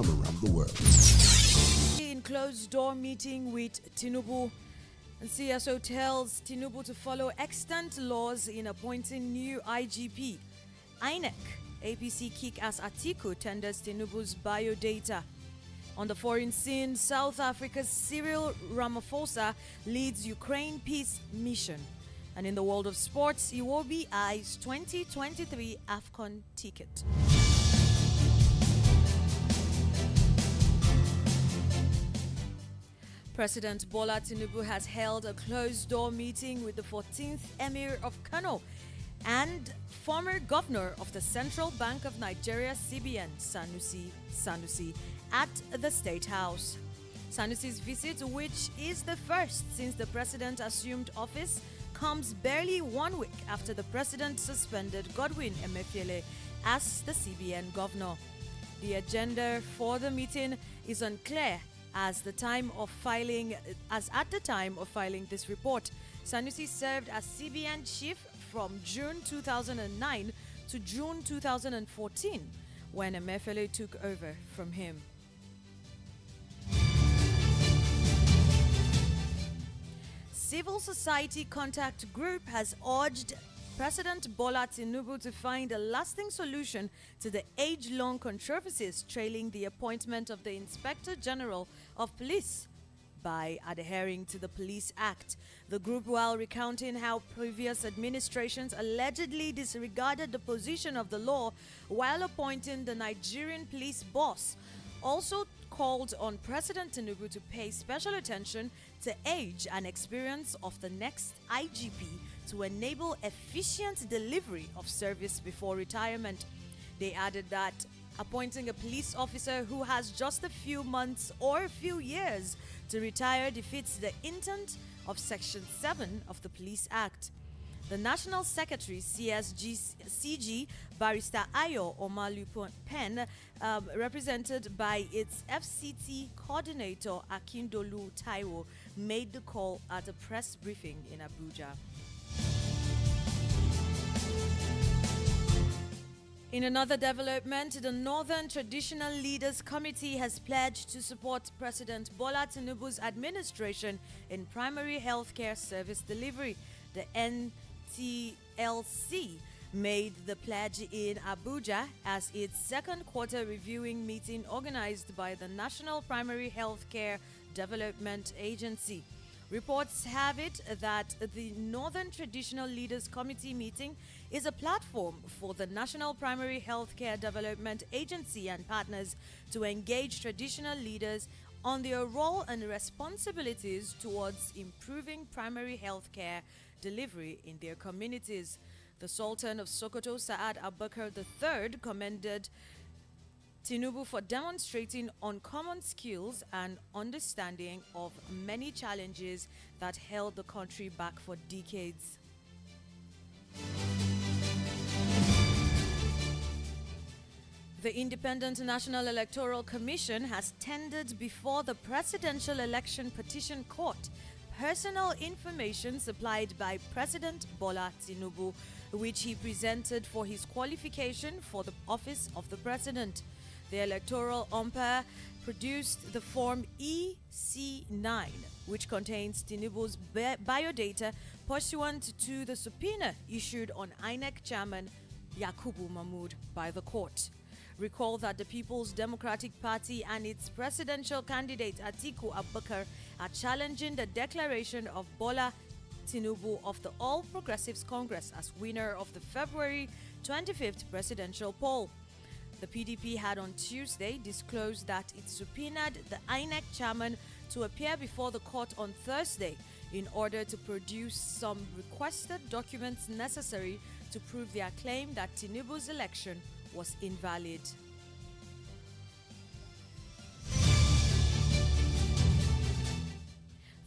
from around the world. In closed-door meeting with Tinubu, and CSO tells Tinubu to follow extant laws in appointing new IGP. INEC, APC kick as Atiku tenders Tinubu's biodata. On the foreign scene, South Africa's Cyril Ramaphosa leads Ukraine peace mission. And in the world of sports, Iwobi eyes 2023 AFCON ticket. President Bola Tinubu has held a closed-door meeting with the 14th Emir of Kano and former governor of the Central Bank of Nigeria, CBN, Sanusi, at the State House. Sanusi's visit, which is the first since the president assumed office, comes barely 1 week after the president suspended Godwin Emefiele as the CBN governor. The agenda for the meeting is unclear at the time of filing this report. Sanusi served as CBN chief from June 2009 to June 2014 when Emefiele took over from him. Civil Society Contact Group has urged President Bola Tinubu to find a lasting solution to the age-long controversies trailing the appointment of the Inspector General of Police by adhering to the Police Act. The group, while recounting how previous administrations allegedly disregarded the position of the law while appointing the Nigerian police boss, also called on President Tinubu to pay special attention to age and experience of the next IGP to enable efficient delivery of service before retirement. They added that appointing a police officer who has just a few months or a few years to retire defeats the intent of Section 7 of the Police Act. The National Secretary, CG, Barrister Ayo Omalu Pen, represented by its FCT coordinator Akindolu Taiwo, made the call at a press briefing in Abuja. In another development, the Northern Traditional Leaders Committee has pledged to support President Bola Tinubu's administration in primary healthcare service delivery. The NTLC made the pledge in Abuja as its second quarter reviewing meeting organized by the National Primary Healthcare Development Agency. Reports have it that the Northern Traditional Leaders Committee meeting is a platform for the National Primary Healthcare Development Agency and partners to engage traditional leaders on their role and responsibilities towards improving primary healthcare delivery in their communities. The Sultan of Sokoto, Saad Abubakar III, commended Tinubu for demonstrating uncommon skills and understanding of many challenges that held the country back for decades. The Independent National Electoral Commission has tendered before the Presidential Election Petition Court personal information supplied by President Bola Tinubu, which he presented for his qualification for the office of the president. The electoral umpire produced the form EC9, which contains Tinubu's biodata pursuant to the subpoena issued on INEC chairman Yakubu Mahmood by the court. Recall that the People's Democratic Party and its presidential candidate Atiku Abubakar are challenging the declaration of Bola Tinubu of the All Progressives Congress as winner of the February 25th presidential poll. The PDP had on Tuesday disclosed that it subpoenaed the INEC chairman to appear before the court on Thursday in order to produce some requested documents necessary to prove their claim that Tinubu's election was invalid.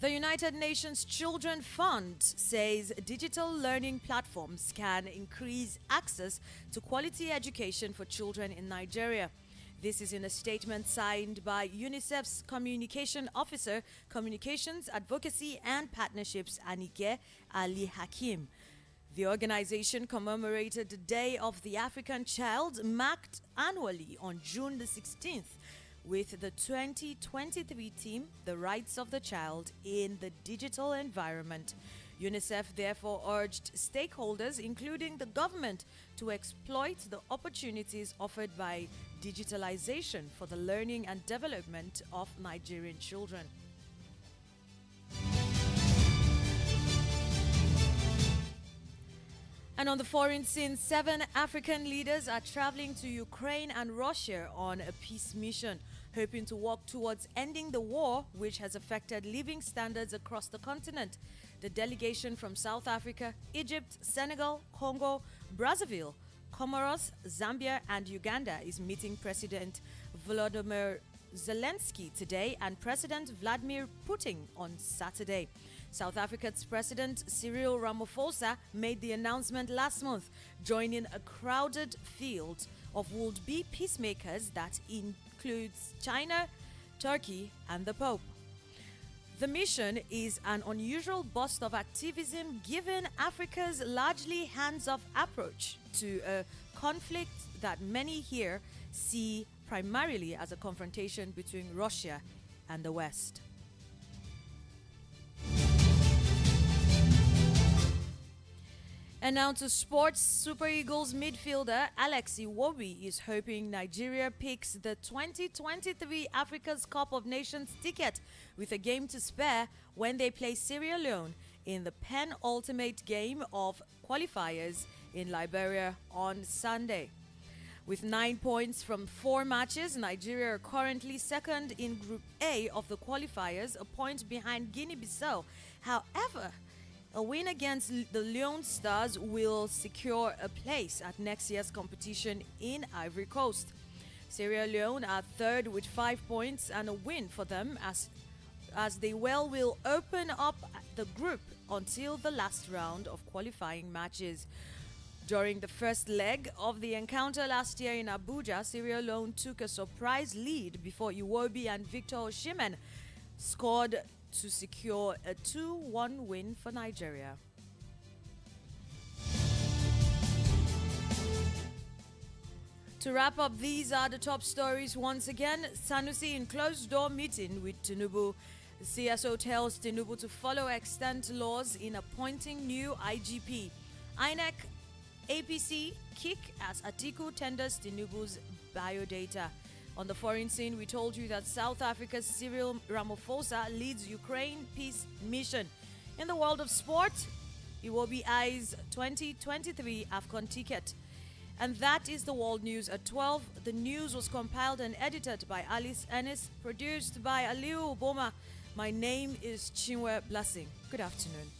The United Nations Children Fund says digital learning platforms can increase access to quality education for children in Nigeria. This is in a statement signed by UNICEF's Communication Officer, Communications, Advocacy and Partnerships, Anike Ali Hakim. The organization commemorated the Day of the African Child, marked annually on June the 16th, with the 2023 theme, The Rights of the Child in the Digital Environment. UNICEF therefore urged stakeholders, including the government, to exploit the opportunities offered by digitalization for the learning and development of Nigerian children. And on the foreign scene, 7 African leaders are traveling to Ukraine and Russia on a peace mission, hoping to work towards ending the war, which has affected living standards across the continent. The delegation from South Africa, Egypt, Senegal, Congo, Brazzaville, Comoros, Zambia, and Uganda is meeting President Volodymyr Zelensky today and President Vladimir Putin on Saturday. South Africa's President Cyril Ramaphosa made the announcement last month, joining a crowded field of would-be peacemakers that includes China, Turkey, and the Pope. The mission is an unusual burst of activism given Africa's largely hands-off approach to a conflict that many here see primarily as a confrontation between Russia and the West. And now to sports. Super Eagles midfielder Alex Iwobi is hoping Nigeria picks the 2023 Africa's Cup of Nations ticket with a game to spare when they play Sierra Leone in the penultimate game of qualifiers in Liberia on Sunday. With 9 points from 4 matches, Nigeria are currently second in Group A of the qualifiers, a point behind Guinea-Bissau. However, a win against the Leone Stars will secure a place at next year's competition in Ivory Coast. Sierra Leone are third with 5 points, and a win for them as they will open up the group until the last round of qualifying matches. During the first leg of the encounter last year in Abuja, Sierra Leone took a surprise lead before Iwobi and Victor Osimhen scored to secure a 2-1 win for Nigeria. To wrap up, these are the top stories once again. Sanusi in closed-door meeting with Tinubu. The CSO tells Tinubu to follow extant laws in appointing new IGP. INEC APC kick as Atiku tenders Tinubu's biodata. On the foreign scene, we told you that South Africa's Cyril Ramaphosa leads Ukraine peace mission. In the world of sport, Iwobi eyes 2023 AFCON ticket. And that is the world news at 12. The news was compiled and edited by Alice Ennis, produced by Aliu Oboma. My name is Chinwe Blessing. Good afternoon.